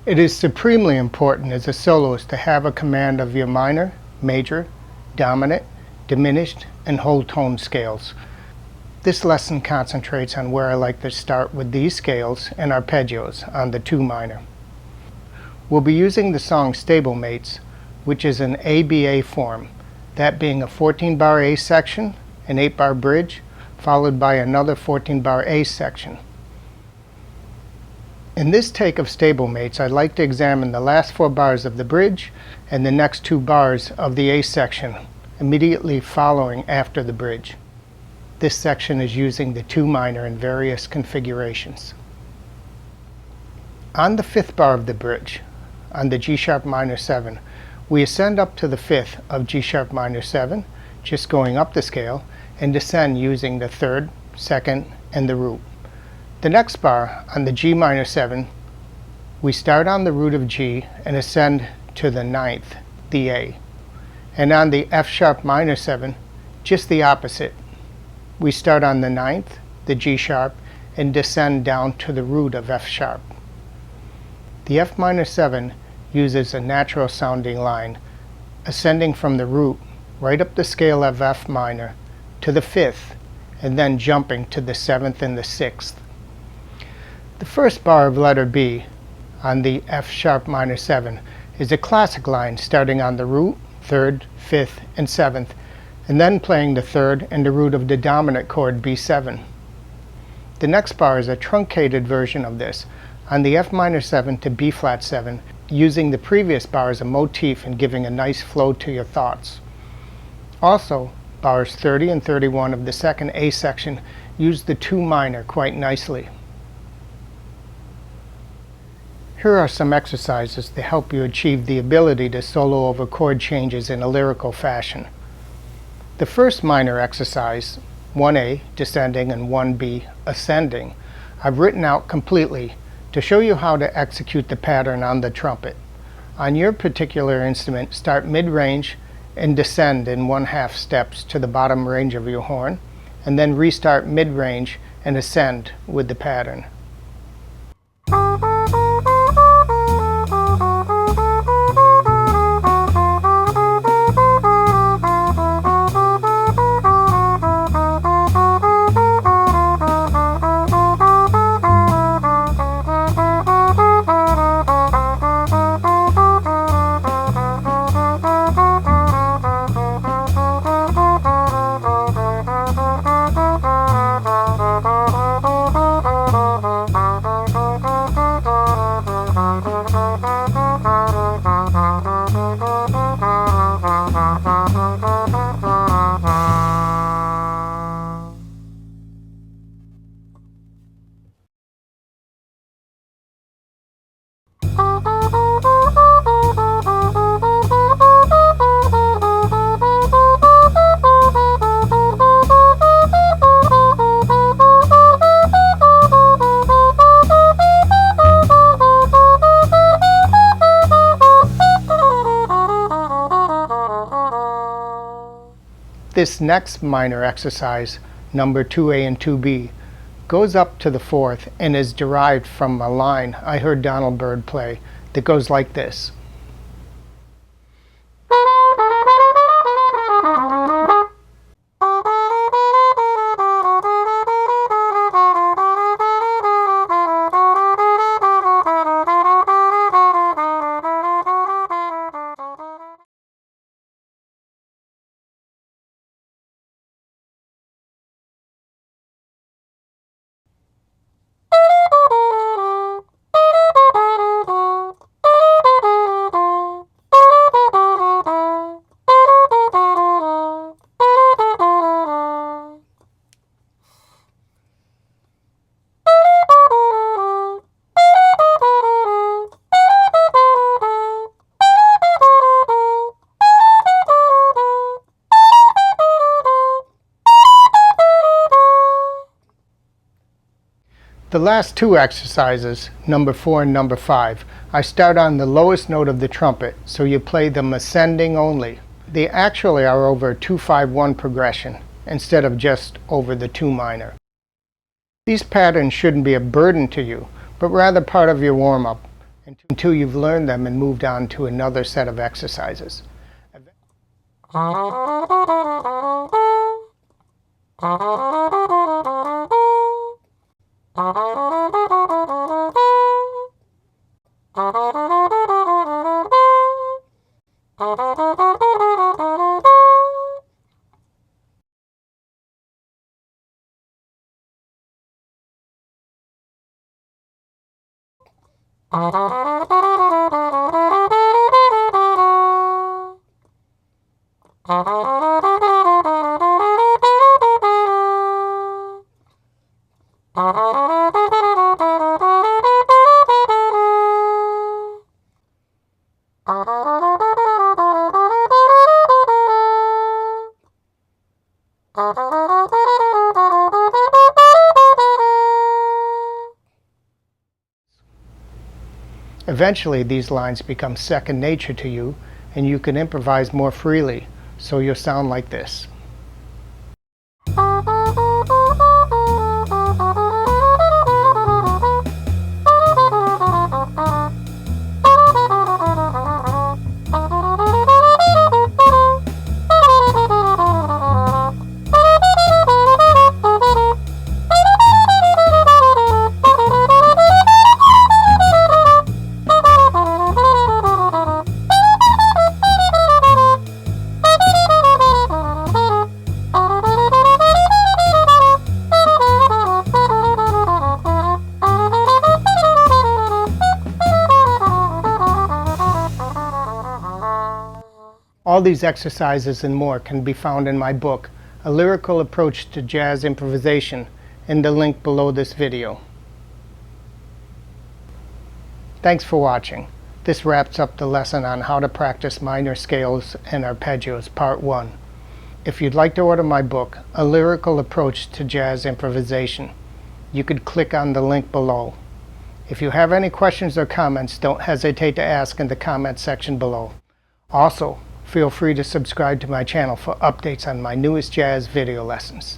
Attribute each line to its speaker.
Speaker 1: It is supremely important as a soloist to have a command of your minor, major, dominant, diminished, and whole tone scales. This lesson concentrates on where I like to start with these scales and arpeggios on the 2 minor. We'll be using the song Stablemates, which is an ABA form, that being a 14-bar A section, an 8-bar bridge, followed by another 14-bar A section. In this take of Stablemates, I'd like to examine the last 4 bars of the bridge and the next 2 bars of the A section, immediately following after the bridge. This section is using the 2 minor in various configurations. On the 5th bar of the bridge, on the G sharp minor 7, we ascend up to the 5th of G sharp minor 7, just going up the scale, and descend using the 3rd, 2nd, and the root. The next bar, on the G minor 7, we start on the root of G and ascend to the 9th, the A. And on the F sharp minor 7, just the opposite. We start on the 9th, the G sharp, and descend down to the root of F sharp. The F minor 7 uses a natural sounding line, ascending from the root right up the scale of F minor to the 5th, and then jumping to the 7th and the 6th. The first bar of letter B on the F sharp minor 7 is a classic line starting on the root, 3rd, 5th, and 7th, and then playing the 3rd and the root of the dominant chord B7. The next bar is a truncated version of this on the F minor 7 to B flat 7, using the previous bar as a motif and giving a nice flow to your thoughts. Also, bars 30 and 31 of the second A section use the 2 minor quite nicely. Here are some exercises to help you achieve the ability to solo over chord changes in a lyrical fashion. The first minor exercise, 1A descending and 1B ascending, I've written out completely to show you how to execute the pattern on the trumpet. On your particular instrument, start mid-range and descend in 1/2 steps to the bottom range of your horn, and then restart mid-range and ascend with the pattern. This next minor exercise, number 2A and 2B, goes up to the 4th and is derived from a line I heard Donald Byrd play that goes like this. The last 2 exercises, number 4 and number 5, I start on the lowest note of the trumpet, so you play them ascending only. They actually are over a 2-5-1 progression, instead of just over the 2 minor. These patterns shouldn't be a burden to you, but rather part of your warm-up, until you've learned them and moved on to another set of exercises. Eventually, these lines become second nature to you, and you can improvise more freely, so you'll sound like this. All these exercises and more can be found in my book, A Lyrical Approach to Jazz Improvisation, in the link below this video. Thanks for watching. This wraps up the lesson on how to practice minor scales and arpeggios, part 1. If you'd like to order my book, A Lyrical Approach to Jazz Improvisation, you could click on the link below. If you have any questions or comments, don't hesitate to ask in the comment section below. Also, feel free to subscribe to my channel for updates on my newest jazz video lessons.